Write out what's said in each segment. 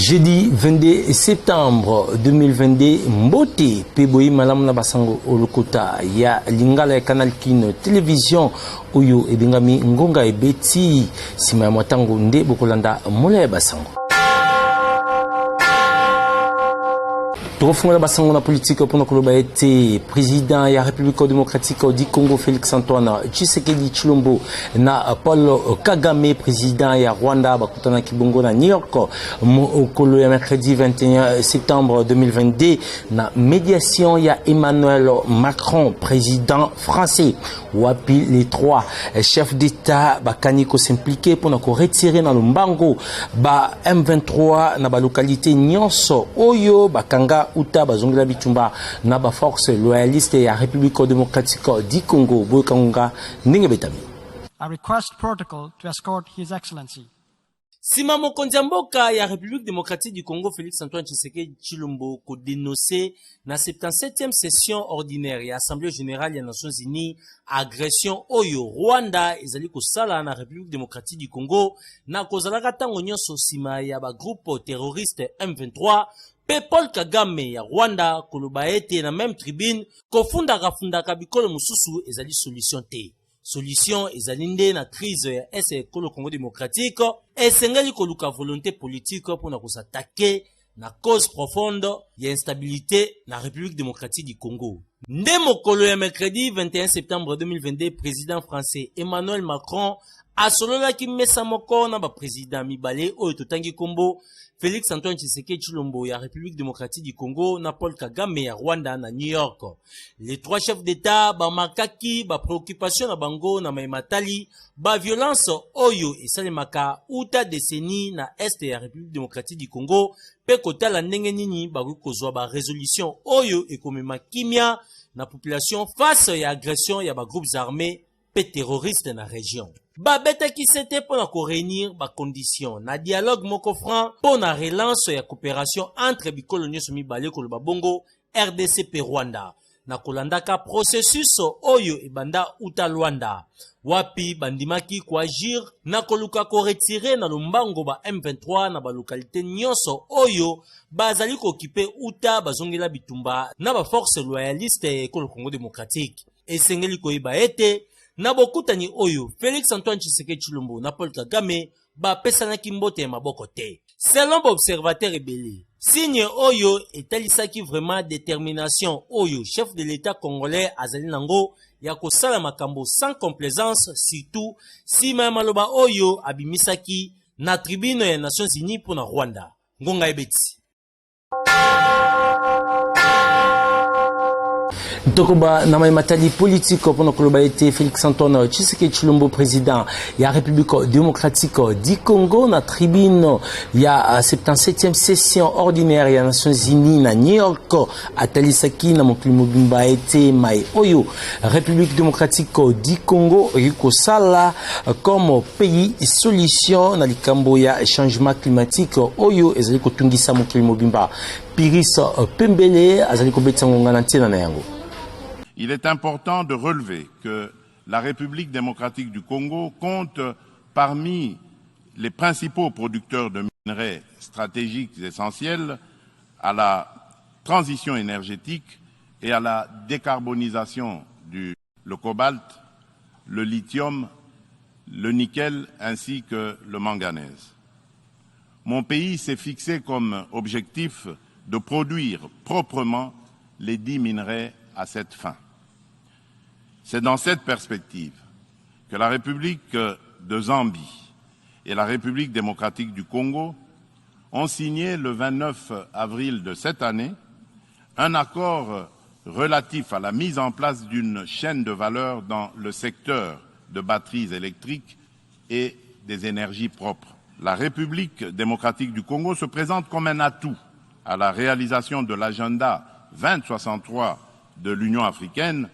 Jeudi 22 septembre 2022, Mbote, Peboyi Malam na basango olokota ya lingala ya Canal Kin Télévision oyo ebengami ngonga ebeti sima ya mwatango nde bokolanda mola ya basango. Tofunga basango na politique pour nakoloba ete président ya République démocratique du Congo Félix Antoine Tshisekedi Tshilombo na Paul Kagame président ya Rwanda bakutana kibongo na New York mokolo ya mercredi 21 septembre 2022 na médiation ya Emmanuel Macron président français wapi les trois chefs d'état bakani ko s'impliquer pour na ko retirer na lombango ba M23 na ba localité nyonso oyo bakanga uta bazongela bitumba na ba force loyaliste ya République démocratique du Congo bokangonga ndenge betami. I request protocol to escort His Excellency. Sima mokonzi mboka ya République démocratique du Congo Félix Antoine Tshisekedi Tshilombo ko dénoncer na 77e session ordinaire ya Assemblée générale des Nations Unies agression oyo Rwanda ezali ko sala na République démocratique du Congo na kozalaka tango nyonso sima ya ba groupe terroriste M23 pe Paul Kagame ya Rwanda koloba ete na même tribune kofundaka bikolo mususu ezali solution te. Solution ezali nde na crise ya est kolo Congo démocratique esengeli koluka volonté politique pour na s'attaquer na cause profonde ya instabilité na République démocratique du Congo. Nde mokolo ya mercredi 21 septembre 2022 président français Emmanuel Macron asololaki mesa moko na ba président mibale oyo totangi kombo Félix Antoine Tshisekedi Tshilombo ya République démocratique du Congo na Paul Kagame ya Rwanda na New York. Les trois chefs d'État ba makaki ba préoccupation na bango na maimatali ba violence oyo esalemaka uta décennie na est ya République démocratique du Congo pe kotala ndenge nini ba kozwa ba résolution oyo ekomema kimia na population face ya agression ya ba groupes armés pe terroristes na région. Babeta qui s'était pour la réunir ba condition na dialogue moko franc pour la relance ya coopération entre bikolonio somi balé ko ba bongo RDC pe Rwanda na kolandaka processus oyo ebanda uta Rwanda wapi bandimaki ko agir na koluka ko retirer na lombango ba M23 na ba localité nyonso oyo bazali ko occuper uta bazongela bitumba na ba force loyaliste ko Congo démocratique esengeli ko iba ete na bokutani oyo Félix Antoine Tshisekedi Tshilombo na Paul Kagame ba pesana kimbote ya maboko te. Selon l'observateur ebele, signe oyo etalisaki vraiment détermination oyo chef de l'État congolais azali nango ya kosala makambo sans complaisance surtout si maloba oyo abimisaki na tribune ya Nations Unies pour na Rwanda. Ngonga ebeti. Tokoba na matali politique pour nakoloba ete Félix Antoine Tshisekedi Tshilombo président ya République démocratique du Congo na tribune ya 77e session ordinaire ya Nations Unies na New York atalisaki na mokili mobimba ete mai oyo République démocratique du Congo riko sala comme pays solution na likambo ya changement climatique oyo ezali kotungisa mokili mobimba. Piris Pembele azali kobetsa ngonga na ntina na yango. Il est important de relever que la République démocratique du Congo compte parmi les principaux producteurs de minerais stratégiques essentiels à la transition énergétique et à la décarbonisation le cobalt, le lithium, le nickel ainsi que le manganèse. Mon pays s'est fixé comme objectif de produire proprement les 10 minerais à cette fin. C'est dans cette perspective que la République de Zambie et la République démocratique du Congo ont signé le 29 avril de cette année un accord relatif à la mise en place d'une chaîne de valeur dans le secteur de batteries électriques et des énergies propres. La République démocratique du Congo se présente comme un atout à la réalisation de l'agenda 2063 de l'Union africaine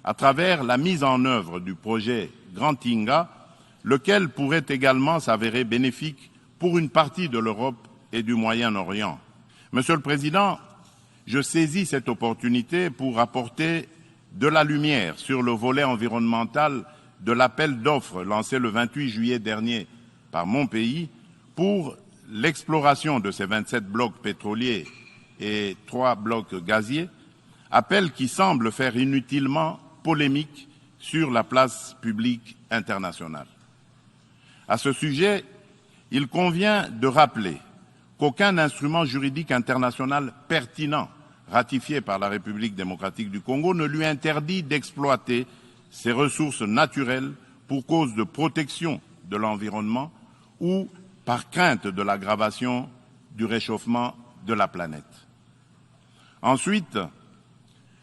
à travers la mise en œuvre du projet Grand Inga, lequel pourrait également s'avérer bénéfique pour une partie de l'Europe et du Moyen-Orient. Monsieur le Président, je saisis cette opportunité pour apporter de la lumière sur le volet environnemental de l'appel d'offres lancé le 28 juillet dernier par mon pays pour l'exploration de ces 27 blocs pétroliers et 3 blocs gaziers, appel qui semble faire inutilement polémique sur la place publique internationale. À ce sujet, il convient de rappeler qu'aucun instrument juridique international pertinent ratifié par la République démocratique du Congo ne lui interdit d'exploiter ses ressources naturelles pour cause de protection de l'environnement ou par crainte de l'aggravation du réchauffement de la planète. Ensuite,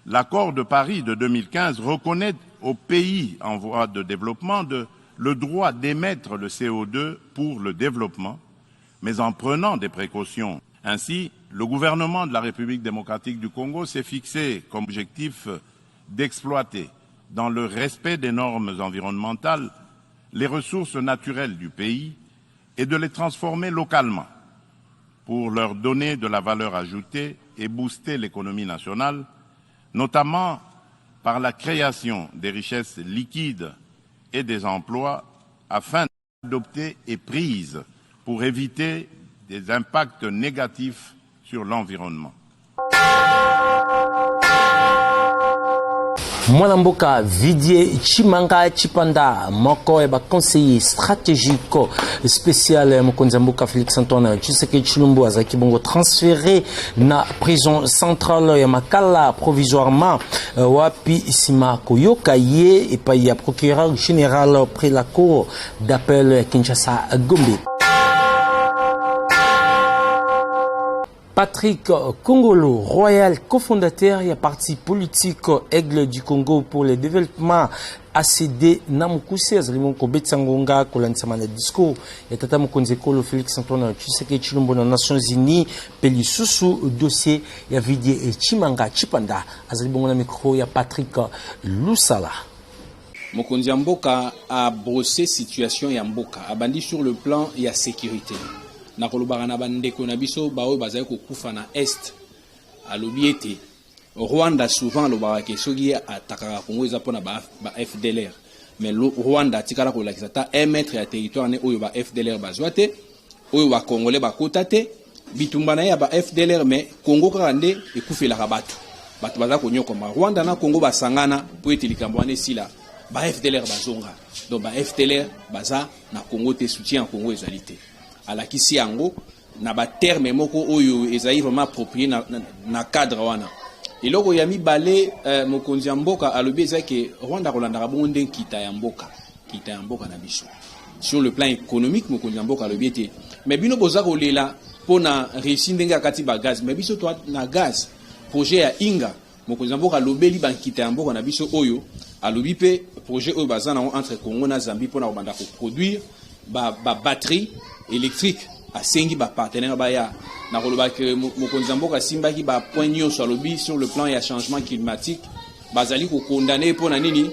l'accord de Paris de 2015 reconnaît aux pays en voie de développement le droit d'émettre le CO2 pour le développement, mais en prenant des précautions. Ainsi, le gouvernement de la République démocratique du Congo s'est fixé comme objectif d'exploiter, dans le respect des normes environnementales, les ressources naturelles du pays et de les transformer localement pour leur donner de la valeur ajoutée et booster l'économie nationale, notamment par la création des richesses liquides et des emplois afin d'adopter et prises pour éviter des impacts négatifs sur l'environnement. Mwanamboka Vidie Chimanga Chipanda moko eba conseiller stratégique spécial Mokonzamboka Félix Antoine Tshisekedi Tshilombo azaki bongo transféré na prison centrale ya Makala provisoirement wapi sima koyoka ye epa ya procureur général près la cour d'appel Kinshasa Gombe. Patrick Kongolo, royal cofondateur et parti politique Aigle du Congo pour le développement ACD Namukuse azalimo ko betsangonga ko lansama na discours ya tata mokonzi kolo Félix Antoine Tshisekedi Tshilombo na Nations Unies peli susu dossier ya Vidie Chimanga Chipanda azalimo na micro ya Patrick Lusala. Mokonzi Mboka a brossé situation ya Mboka abandi sur le plan ya sécurité. Nakolobaka na bandeko na biso baoyo bazali kokufa na est alobi ete Rwanda souvent alobaka ke soki atakaka Congo eza mpona ba FDLR mais Rwanda atikala kolakisa ta 1 mètre ya territoire ne oyo ba FDLR bazwa te oyo ba Congolais bakota te bitumba na ya ba FDLR mais Congo kaka nde ekufelaka bato baza konyokoma Rwanda na Congo basangana po ete likambo wana esila ba FDLR bazonga donc ba FDLR baza na Congo te soutien Congo ezali te ala kisi yango na ba terme moko oyo ezali vraiment approprié na cadre wana eloko ya mibale mokonzi Mboka alobi ezaki Rwanda kolanda bongo nde kita ya mboka na biso sur le plan économique mokonzi Mboka alobi ete mais bino boza kolela pona réussir ndenge akati ba gaz mais biso to na gaz projet ya Inga mokonzi Mboka alobeli ban kita ya mboka na biso oyo alobi pe projet oyo bazana entre Congo na Zambie pona kobanda ko produire ba batterie électrique à sengi ba partenaire ba ya na koloba ke mokonzi Mboka simba ki ba point nyonso alobi sur le plan ya changement climatique bazali ko condamner pona nini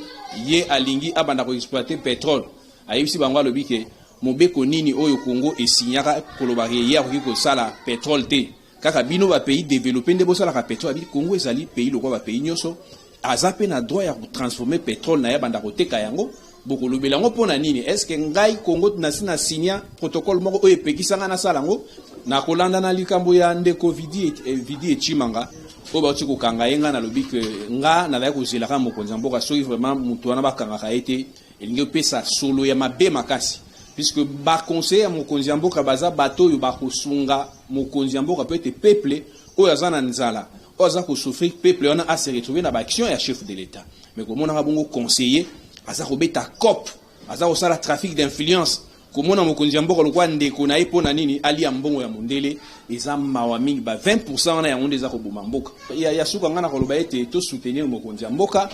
ye alingi abanda ko exploiter pétrole ayibisi bango alobi ke mobeko nini oyo Congo esignaka koloba ke ya ko sala pétrole te kaka bino ba pays développé nde bosala ka pétrole abi Congo ezali pays lokwa ba pays nyonso azape na droit ya transformer pétrole na ya banda ko teka yango beaucoup le bilan pona nini est-ce que ngai Congo na signa protocole moko oyo epekisanga na salango na kolanda na likambo ya nde Vidie Chimanga o ba tiko kanga yenga na lobi que nga na la ko zela ka mokonzi Mboka soki vraiment mutu wana bakanga ka ete elingi pesa solo ya mabe makasi puisque ba conseiller mokonzi Mboka baza bato yo ba kosunga mokonzi Mboka peut être peuple oyo azana nzala oza ko souffrir peuple wana a se retrouver na ba action ya chef de l'état mais comme on a bongo conseiller aza kobeta cop aza kosala trafic d'influence komona mokonzi Mboka lokwa ndeko na epona nini ali ya mbongo ya mondele eza mawa mingi ba 20% wana ya ngonde eza koboma mboka ya suka ngana koloba ete to soutenir mokonzi Mboka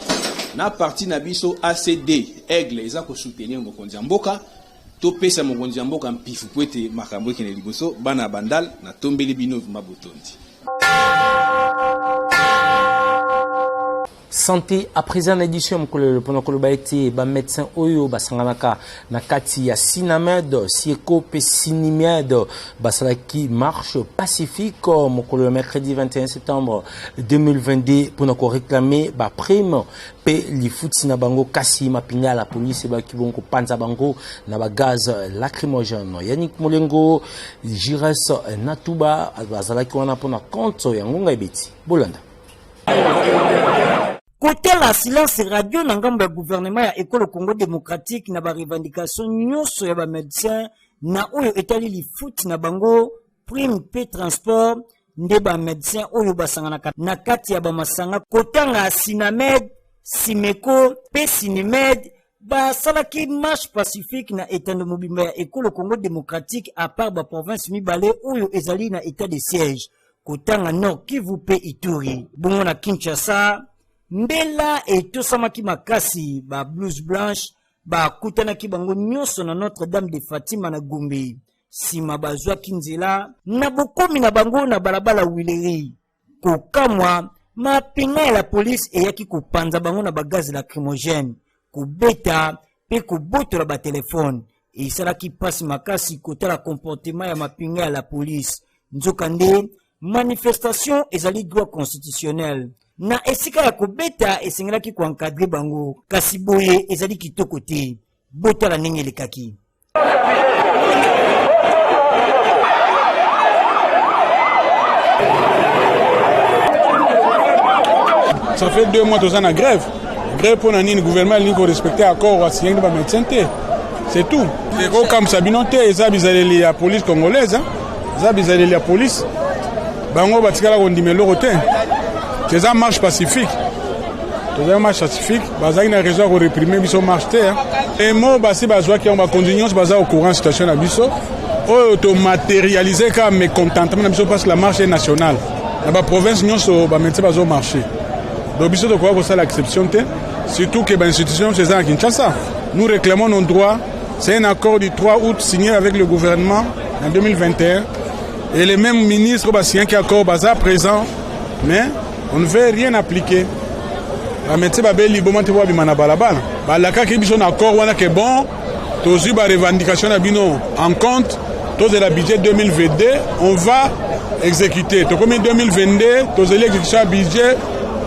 na parti na biso ACD Aigle eza ko soutenir mokonzi Mboka to pesa mokonzi Mboka mpifu kwete makambo ekene liboso bana bandal na tombeli bino mabotondi. santé à présent édition mkolelo pendant que le baïti ba médecin oyo basanganaka na kati ya Sinamed Sieko Pessinimied basalaki marche pacifique mkolelo mercredi 21 septembre 2022 pour réclamer ba prime pe li futi na bango kasi mapinga la police ba kibongo panza bango na ba gaz lacrymogène. Yannick Molengo Jires Natuba bazalaki wana pona compte ya ngonga ebeti bolanda. Côté la silence radio na ngambo ya gouvernement ya École Congo démocratique na ba revendication nyonso ya ba médecin na oyo etali li foot na bango prime pe transport nde ba médecin oyo basangana na kati ya ba masanga kotanga Sinamed Simeko pe Sinimed ba salaki marche pacifique na état de mobimba ya École Congo démocratique à part ba province mibale oyo ezali na état de siège kotanga Nord Kivu pe Ituri bongo na Kinshasa mbela etosamaki makasi ba blouse blanche ba kutanaki bango nyonso na Notre-Dame de Fatima na Gombe sima bazwaki nzela na bokomi na bango na balabala Wileri kokamwa mapinga ya la police eyaki kopanza bango na bagazi lacrymogène kubeta pe kubotola ba telefone esalaki pasi makasi kotala comportement ya mapinga ya la police nzokande manifestation ezali droit constitutionnel na esika ya kobeta esengelaki ko encadrer bango kasi boye ezali kitoko te botala ndenge lekaki. Ça fait 2 mois que nous en grève. Grève pour le gouvernement qui respecte l'accord signé par les médecins. C'est tout. Et comme Sabinote, ils ont la police congolaise. Ils ont la police. Bango batikala kondimelo rote. C'est une marche pacifique. C'est une marche pacifique. Bazaki na raison de réprimer biso marche te. Et moi basi bazwa ki on va continuer baza au courant situation na biso. Auto matérialiser comme mécontentement na biso parce que la marche est nationale. Na ba province nyonso ba médecin bazo marcher. Donc biso to quoi ça l'exception te. Surtout que ba institution c'est à Kinshasa. Nous réclamons nos droits. C'est un accord du 3 août signé avec le gouvernement en 2021. Et les mêmes ministres signé qui accord baza présent. Mais on ne veut rien appliquer. La médecin va bien librement te voir bimana balabala. Ba la ka ki biso na accord wana que bon, tozu ba revendication na bino en compte, tous de la budget 2022, on va exécuter. To comme 2022, tous l'exécution budget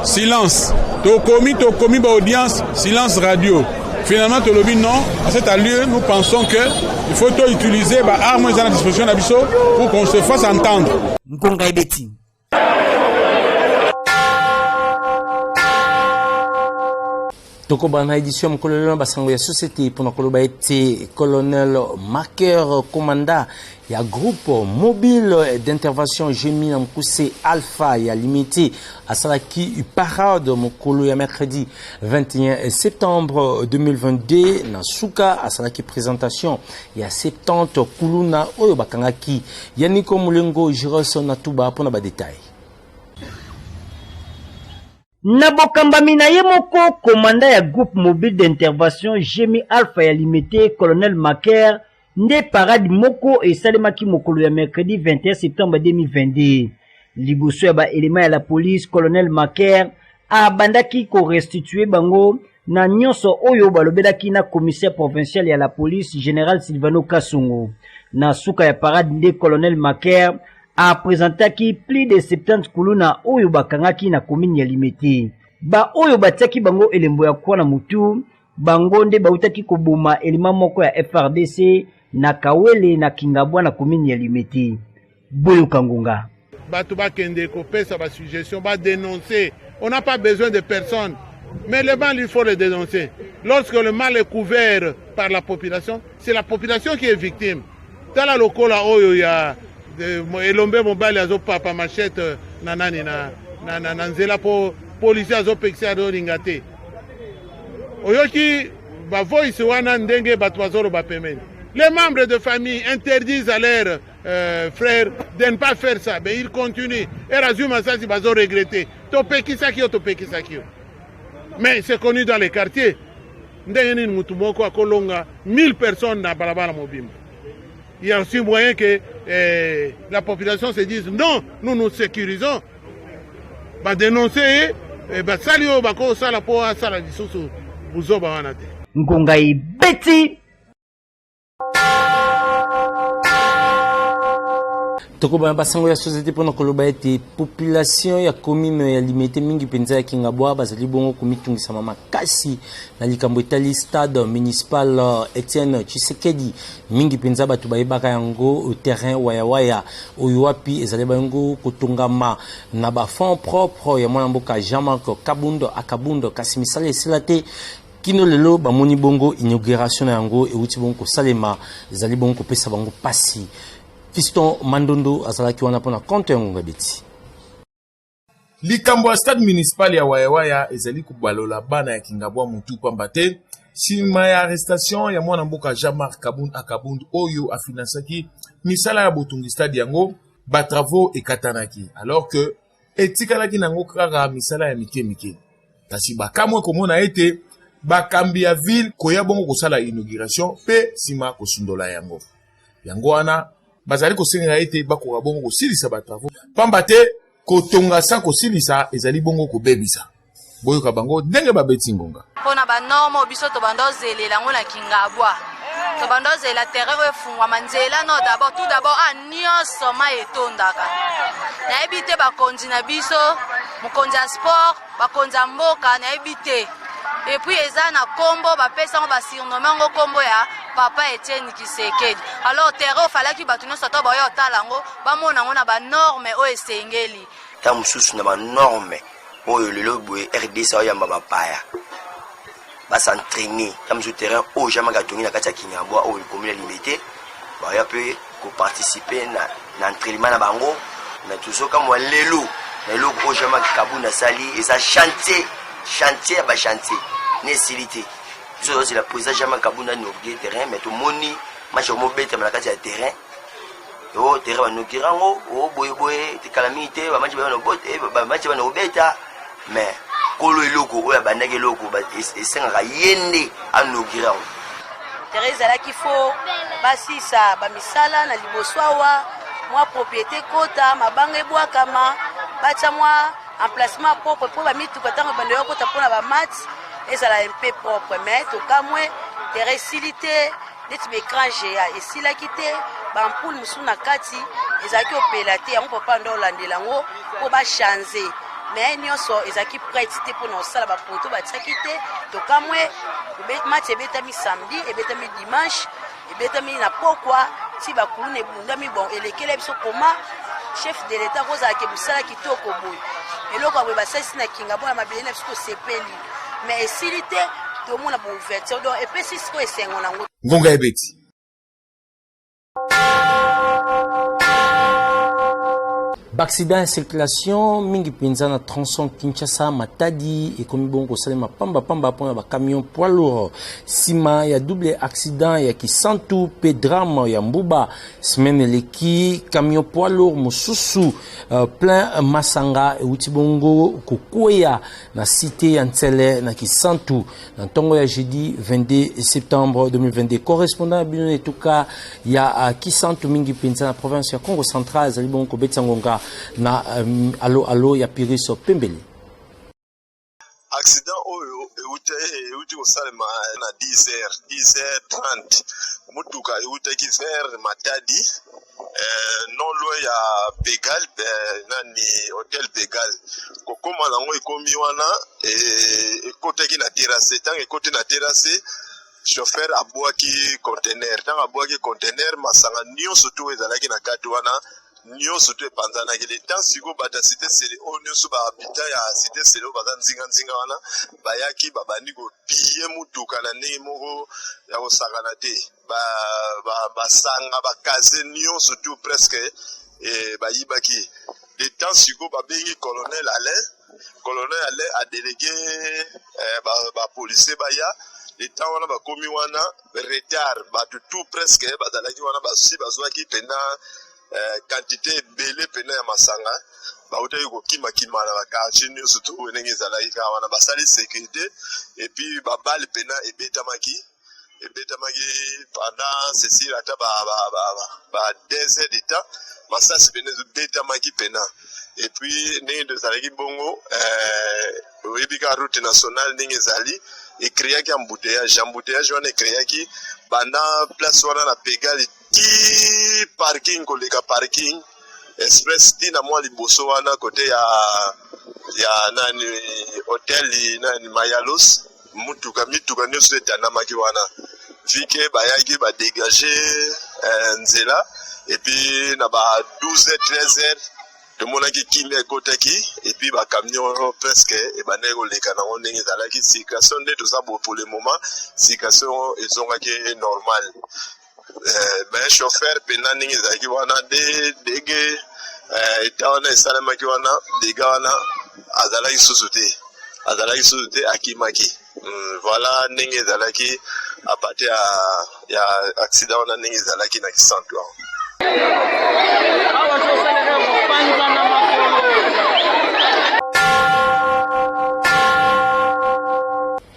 silence. To commis ba audience silence radio. Finalement to lobby non, à cet lieu nous pensons que il faut utiliser ba armes à la disposition na biso pour qu'on se fasse entendre. Nkonga ebeti. Toko bana édition mkolelo basango ya société pour nakoloba été colonel Marqueur commanda ya groupe mobile d'intervention Gémi na mkuse Alpha ya limité à salaki parade mokolo ya mercredi 21 septembre 2022 na suka à salaki présentation ya 70 kuluna oyo bakangaki Yaniko Mulengo Jiros Natuba pour na ba détail. Nabokambami na ye moko commandant ya groupe mobile d'intervention Gémi Alpha ya limité colonel Maker nde parade moko esalemaki mokolo ya mercredi 21 septembre 2022 liboso ya ba élément ya la police colonel Maker abandaki ko restituer bango na nyonso oyo balobelaki na commissaire provincial ya la police général Silvano Kasongo na suka ya parade nde colonel Maker a présentaki plus de 70 kuluna oyo bakangaki na commune ya limité ba oyo batiaki bango elembo ya kwa na mutu bango nde bautaki koboma elima moko ya FRDC na Kawele na Kingabwa na commune ya limité boyo kangunga bato bakende kopesa ba suggestion ba dénoncer. On n'a pas besoin de personne, mais le mal il faut le dénoncer. Lorsque le mal est couvert par la population, c'est la population qui est victime. Dans la lokola oyo ya elombe mobali azo papa machette nanani na nzela po policier azo pekisa do lingate oyoki ba voice wana ndenge bato bazoro ba pemeni. Les membres de famille interdisent à leurs frères de ne pas faire ça, mais ils continuent et rasuma ça si bazo regretter to pekisa kio. Mais c'est connu dans les quartiers ndenge ni mutu moko akolonga 1000 personnes na balabala mobimba. Il y a aussi moyen que la population se dise non, nous nous sécurisons. Bah dénoncer, basali oyo bakosala mpo asala lisusu buzoba wana te. Ngonga ibeti. Tokoba basango ya société pona koloba ete population ya commune ya limité mingi penza ya Kingabwa bazali bongo komitungisa makasi na likambo etali stade municipal Etienne Tshisekedi mingi penza batu bayebaka yango terrain waya oyo wapi ezali bango kotongama na ba fonds propre ya mwana mboka Jean-Marc Kabundo kasi misala esila te kino lelo bamoni bongo inauguration yango euti bongo kosalema ezali bongo kopesa bango pasi. Fiston Mandondo azalaki wana pona compte ya Ngonga Beti. Likambo ya stade municipal ya waya ezali kubalola bana ya Kingabwa mutu pamba te sima ya arrestation ya mwana mboka Jean-Marc Kabundo oyo afinansaki misala ya botungi stade yango ba travaux ekatanaki alors que etikalaki nango kaka misala ya mike kasi bakamwe komona ete bakambi ya ville koya bongo kosala inauguration pe sima kosundola yango wana bazali kosenga ete bakoka bongo kosilisa ba travaux pamba te kotonga sa kosilisa ezali bongo kobebisa boyoka bango ndenge babeti ngonga pona ba norme biso to bandozelela ngo na Kingabwa to bandozela terrain efungwa manzela no tout d'abord nyonso ma etondaka na ebite bakonzi na biso mokonzi ya sport bakonzi ya mboka na ebite et puis eza na kombo bapesa ngo basurnomme ngo kombo ya papa Etienne Tshisekedi alors terrain falaki batu nyonso to bayo otala ngo bamona ngo na ba norme o esengeli ta mususu na ba norme oyo lelo boye RDC oyamba bapaya basentraîner ta mususu terrain o jamais gatongi na kati ya Kingabwa oyo commune limité baya pe ko participer na entraînement na bango mais toujours comme lelo ko jamais Kabunda sali et ça chantier ba chantier nécessité c'est la présidence jamais Kabunda no bien terrain mais tout moni match au mobete na kati ya terrain o terrain no kirango o boye te calamité ba match ba no bote ba match ba no beta mais kolo eloko oya bandaki eloko ba esengaka yende ano kirango Teresa la kifo basisa ba misala na liboswawa mwa propriété kota mabanga ebwakama bacha mwa emplacement propre pour ba mituka tango bando yokota pona ba match ezala un peu propre mais to kamwe teresilité neti bekranje ya esila kite ba ampoule musuna kati ezaki opela te yango papa ndo landela ngo po ba changer mais nyonso ezaki prête te pour nosala ba poto ba tsaki te to kamwe match ebetami samedi ebetami dimanche ebetami na pokwa si bakulune bundami bon elekele biso koma chef de l'état kozala ke busala kitoko boy eloko abwe basasi na Kingabwa na mabele na biso sepeli mais esilité to mona bo ouverture donc epesi siko esengo nango Ngonga Ebeti. Accident en circulation mingi penza na tronçon Kinshasa Matadi et comme bon ko salema pamba pona ba camion poids lourd sima ya double accident ya Kisantu Pedram ya Mbuba semaine leki camion poids lourd mususu plein Masanga et Utibongo kokoya na cité ya Ntsele na Kisantu na tongo ya jeudi 22 septembre 2022 correspondant à Bino Etuka ya Kisantu mingi penza na province ya Congo central zali bon ko betangonga na alo ya Piriso Pembele. Accident oyo euti kosalema na 10h30 mutuka eutaki vers Matadi non loin ya Begal nani hotel Begal kokoma nango ekomi wana ekotaki na terrasse tant ekoti na terrasse chauffeur abwaki conteneur tant abwaki conteneur masanga nyonso to ezalaki na kati wana nyonso to epanzanaki le temps siko bata cité sele oyo nyonso bahabitant ya cité sele baza nzinga wana bayaki babandi kopie mutuka na ndenge moko ya kosakana te basanga bakaze nyonso to presque bayibaki le temps siko babengi colonel Alain a délégué bapolisier baya le temps wana bakomi wana retard bato tout presque bazalaki wana basi bazwaki pendant quantité belé pena ya masanga bautaki kokima na bakartier nyonso to ndenge ezalaki kaka wana basali sécurité et puis babale pena ebetamaki pendant ceci ata ba 2 heures de temps masasi pena ebetamaki pena et puis ndenge tozalaki bongo oyebi ka route nationale ndenge ezali ekreaki embouteillage wana ekreaki banda place wana na Pegal ti parking koleka parking express ti na mwa liboso wana kote ya nani hotel nani Mayalos mituka nyonso etanamaki wana vike bayaki badégage nzela et puis na ba 12h 13h tomonaki kimia ekotaki et puis bacamion presque ebandaki koleka nango ndenge ezalaki circulation nde toza bo pour le moment circulation ezongaki normal chauffeur pena ndenge ezalaki wana dege eta wana esalemaki wana dega wana azalaki susu te akimaki voilà ndenge ezalaki apate ya accident wana ndenge ezalaki na kisantu awa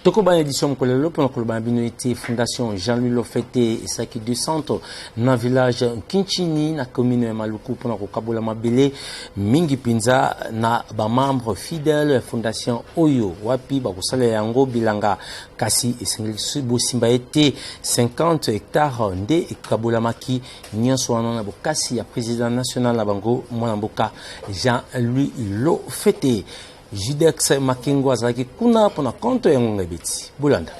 Tokoba édition Kolelo pour la communauté Fondation Jean-Louis Lofete et Saki du Centre dans le village Kinchini na commune ya Maluku pour la Kabola Mabele mingi pinza na ba membre fidèle Fondation Oyo wapi ba kusala yango bilanga kasi esengeli bosimba ete 50 hectares nde Kabola Maki nyonso wana na bokasi ya président national na bango mwana mboka Jean-Louis Lofete. Judex Makengo azaki kuna pona konto ya ngabeti bulanda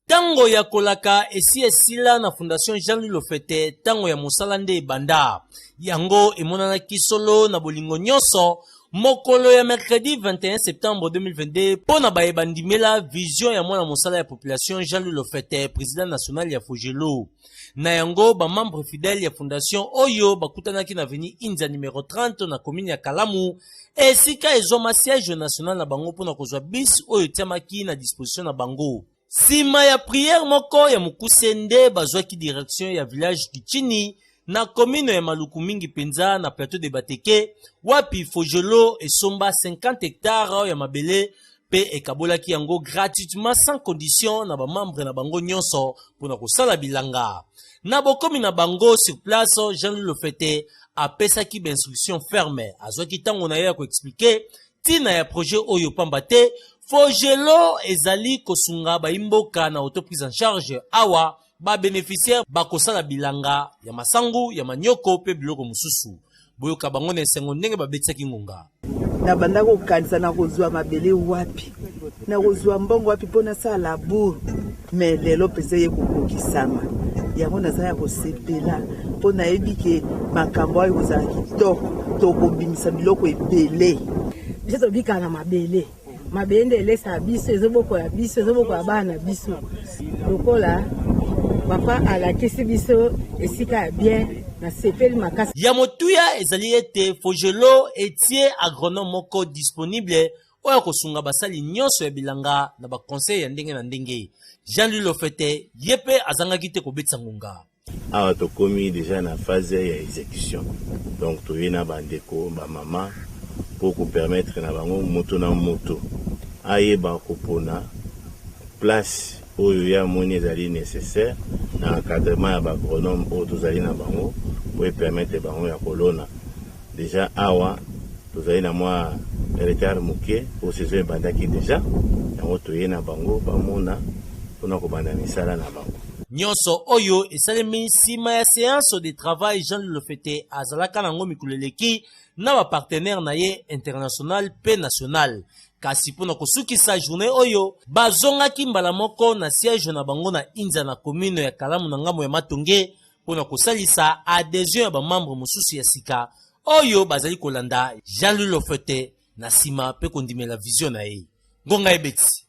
tango ya kolaka esi esila na Fondation Jean-Louis Lofete tango ya mosala nde banda yango emonanaki solo na bolingo nyonso mokolo ya mercredi 21 septembre 2022 pona bayebandimela vision ya mwana mosala ya population Jean-Louis Lofete président national ya Fogelo na yango ba membre fidèle ya Fondation Oyo bakutanaki na veni India numéro 30 na commune ya Kalamu esika ezoma siège national na bango pona kozwa bis oyo tiamaki na disposition na bango sima ya prière moko ya mukusende bazwaki direction ya village Kichini na commune ya Maluku mingi penza na plateau de Bateke wapi Fogelo esomba 50 hectares ya mabele pe ekabolaki yango gratuitement sans condition na ba membre na bango nyonso pona kosala bilanga na bokomi na bango sur place Jean-Louis Lofete apesaki ba instruction ferme azwaki tango na ye ko expliquer tina ya projet oyo pamba te Fogelo ezali kosunga ba imboka na auto prise en charge awa ba bénéficiaire ba kosala bilanga ya masangu ya manyoko pe biloko mususu boyoka bango na esengo ndenge babetsaki ngonga na banda kokanisa na kozwa mabele wapi na kozwa mbongo wapi pona sala buru me lelo pese ye kokokisama yango naza ya kosepela pona yebi ke makambo ayo kozala kitoko tokobimisa biloko ebele biso tobika na mabele nde elesa biso ezoboko ya biso ezoboko ya bana biso lokola papa alakisi biso esika ya bien na sepeli makasi ya motuya ezali ete Fogelo etie agronome moko disponible oyo kosunga basali nyonso ya bilanga na ba conseil ya ndenge na ndenge Jean-Louis Lofete yepe azangaki te kobetsa ngonga awa tokomi déjà na phase ya exécution donc toyena bandeko ba mama pour ko permettre na bango moto na moto ayeba kopona place oyo ya moni ezali nécessaire na encadrement ya bagronome oyo tozali na bango pour permettre bango ya kolona déjà awa tozali na mwa retard moke pour saison ebandaki déjà yango toye na bango bamona mpona kobanda misala na bango nyonso oyo esalemi nsima ya séance de travail Jean-Louis Lofete azalaka nango mikolo eleki na bapartenaire na ye international pe national kasi mpona kosukisa journée oyo bazongaki mbala moko na siège na bango na India na commune ya Kalamu na ngambo ya Matonge mpona kosalisa adhésion ya bamembre mosusu ya sika oyo bazali kolanda Jean-Louis Lofete na nsima pe kondimela vision na ye ngonga ebeti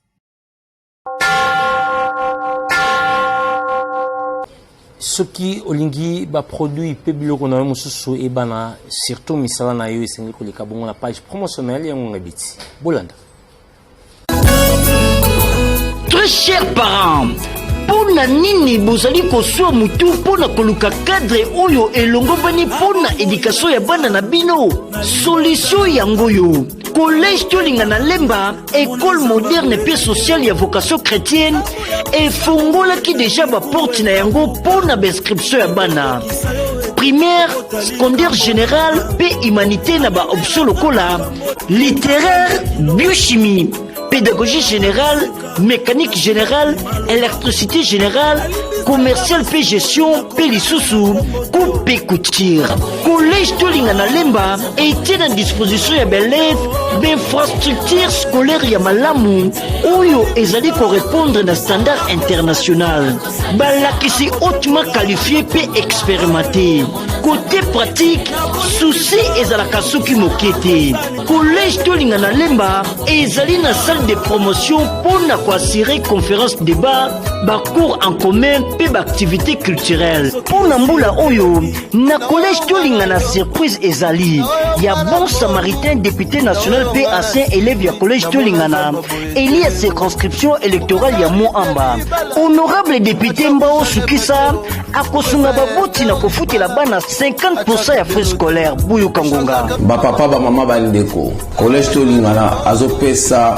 soki olingi ba produit pe biloko na mosusu ebana surtout misala na yo esengi koleka bongo na page promotionnelle ya ngonga ebeti bolanda. Très chers parents, pona nini bozali kosua mutu pona koluka cadre oyo elongobani pona éducation ya bana na bino? Solution yango yo collège tolinga na lemba école moderne pe sociale ya vocation chrétienne efongolaki déjà ba porte na yango pona ba inscription ya bana. primaire secondaire général pe humanité na ba option lokola littéraire biochimie pédagogie générale mécanique générale électricité générale commercial pe gestion pe lisusu coupe couture collège tolinga na lemba était en disposition ya belève d'infrastructure scolaire ya malamu oyo ezali correspondre na standard international balakisi hautement qualifié pe expérimenté côté pratique souci ezalaka soki mokete collège tolinga na lemba ezali na salle de promotion pour na assurer conférence débat bacours en commun pe activité culturelle pour na mbula oyo na collège tolinga na surprise ezali ya bon samaritain député national pe ancien élève ya collège tolinga na eli ya circonscription électorale ya Moamba honorable député Mbao Sukisa akosunga baboti na kofutela bana 50% ya frais scolaire buyu kangonga bapapa bamama bandeko collège tolinga na azopesa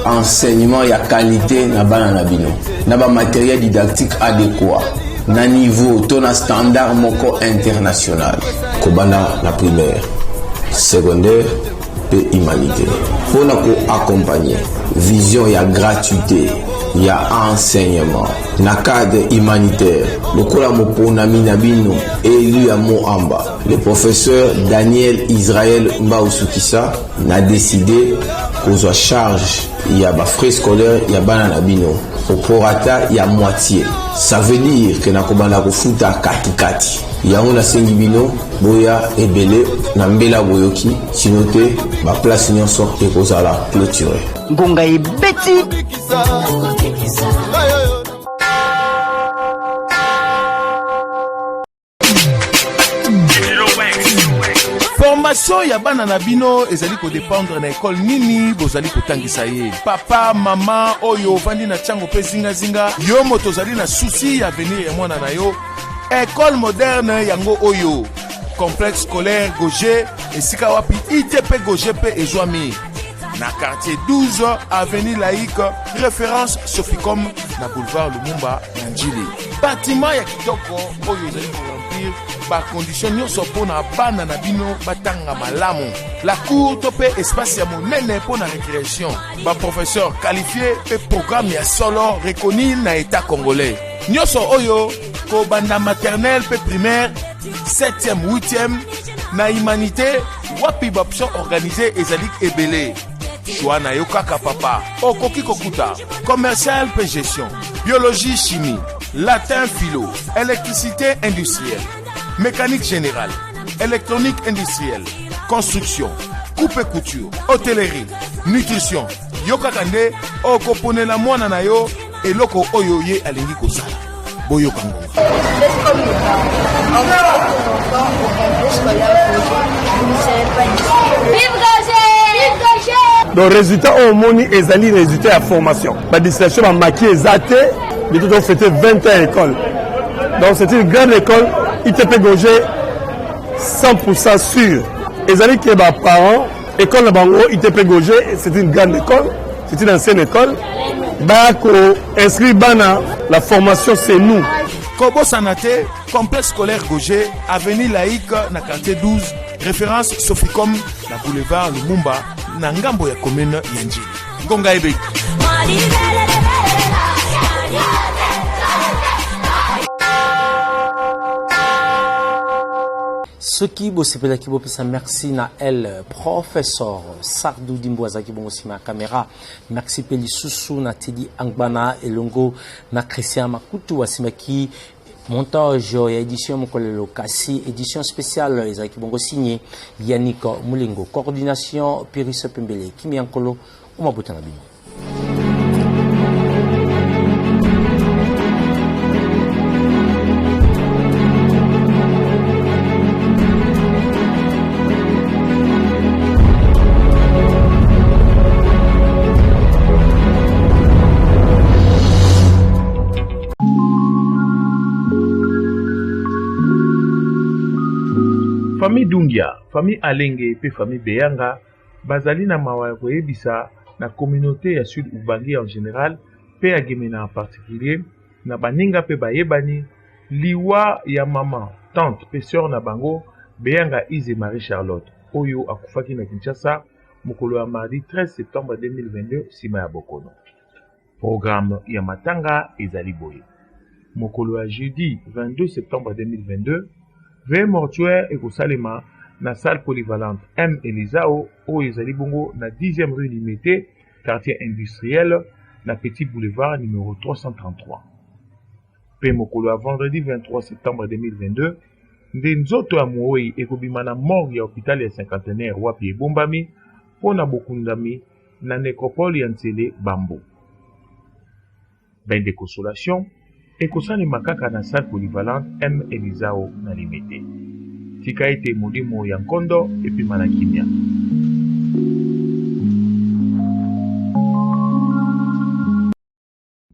enseignement ya qualité na bana na bino na ba matériel didactique adéquat na niveau to na standard moko international kobana na primaire secondaire pe humanité pour na ko accompagner vision ya gratuité ya enseignement na cadre humanitaire lokola mopona minabino élu ya Moamba le professeur Daniel Israël Mbaousukisa n'a décidé kozwa charge ya ba frais scolaires ya bana na bino au prorata ya moitié ça veut dire que na kobanda kofuta katikati yango na sengi bino boya ebele na mbela boyoki sinote ba place nyonso ekozala clôturé ngonga ebeti formation ya bana na bino ezali ko dépendre na école nini bozali kotangisa ye papa mama oyo vandi na chango pe zinga yo moto zali na souci ya avenir ya mwana na yo école moderne yango oyo complexe scolaire Gauger esika wapi ITP Gauger pe ezwami na quartier 12 avenue Laïque référence Soficom na boulevard Lumumba na Njili bâtiment ya kitoko oyo ezali ko remplir ba condition nyonso pona bana na bino batanga malamu la cour to pe espace ya monene pona récréation ba professeur qualifié pe programme ya solo reconnu na état congolais nyonso oyo ko banda maternelle pe primaire 7e 8e na humanité wapi ba option organisée ezali ebele choix na yo kaka papa okoki kokuta commercial pe gestion biologie chimie latin philo électricité industrielle mécanique générale électronique industrielle construction coupe et couture hôtellerie nutrition yo kaka nde okoponela mwana na yo eloko oyo ye alingi kosala boyoka ngonga donc résultat au moni ezali résultat ya formation ba distraction ba maki ezate mais tout fait 20 ans école donc c'est une grande école ITP Gauger 100% sûr ezali que ba parents école na bango ITP Gauger c'est une grande école c'est une ancienne école ba ko inscrit bana la formation c'est nous Kobo Sanate complexe scolaire Gauger avenue Laïque na quartier 12 référence Soficom na boulevard Lumumba na ngambo ya commune ya Njili ngonga ebe Ce qui bosepela ki bopesa merci na el professeur Sardou Dimboaza ki bongo sima caméra merci peli susu na Tedi Angbana elongo na Christian Makutu wasima ki montage ya édition mokolelo kasi édition spéciale ezaki bongo signé Yannick Mulingo coordination Piris Pembele kimi ankolo umabuta na bino. famille Dungia, famille Alenge et famille Beyanga, bazali na mawa koyebisa na communauté ya Sud Ubangi en général, pe ya Gemena en particulier, na baninga pe bayebani, liwa ya mama tante pe sœur na bango beyanga Ize Marie Charlotte oyo akufaki na Kinshasa mokolo ya mardi 13 septembre 2022 nsima ya bokono. Programme ya matanga ezali boye. Mokolo ya jeudi 22 septembre 2022 veille mortuaire ekosalema na salle polyvalente M Elisao oyo ezali bongo na 10e rue Limité, quartier industriel na Petit Boulevard numéro 333. Pe mokolo ya vendredi 23 septembre 2022 nde nzoto ya Moei ekobima na morgue ya hôpital ya cinquantenaire wapi ebombami pona bokundami na nécropole ya Ntsele Bambo. Bain de consolation ekosalema kaka na salle polyvalente M Elisao na Limité. Tika ete molimo ya nkondo epima na kimia.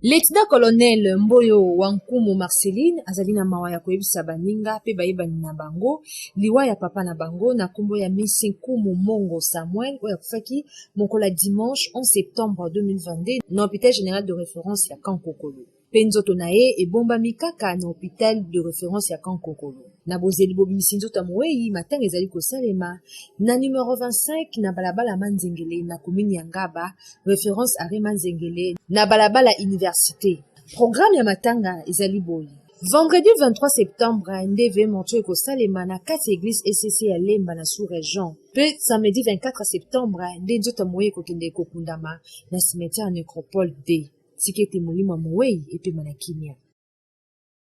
Lieutenant colonel Mboyo Wankumu Marceline azali na mawa ya koyebisa baninga pe bayebani na bango liwa ya papa na bango na kombo ya Misi Nkumu Mongo Samuel oyo akufaki mokola dimanche 11 septembre 2022 na hôpital général de référence ya Kankokolo. Pe nzoto na ye ebombami kaka na hôpital de référence ya Kankokolo. Na bozeli bobimisi nzoto ya Moei matanga ezali kosalema na numéro 25 na balabala Manzengele na commune ya Ngaba, référence Arrêt Manzengele na balabala université. Programme ya matanga ezali boye. Vendredi 23 septembre ndeve monto ekosalema na kati église ECC ya Lemba na sous-région. Pe samedi 24 septembre nde nzoto ya Moei kokende kokundama na cimetière nécropole D. Sikete mulima Moei epema na kimia.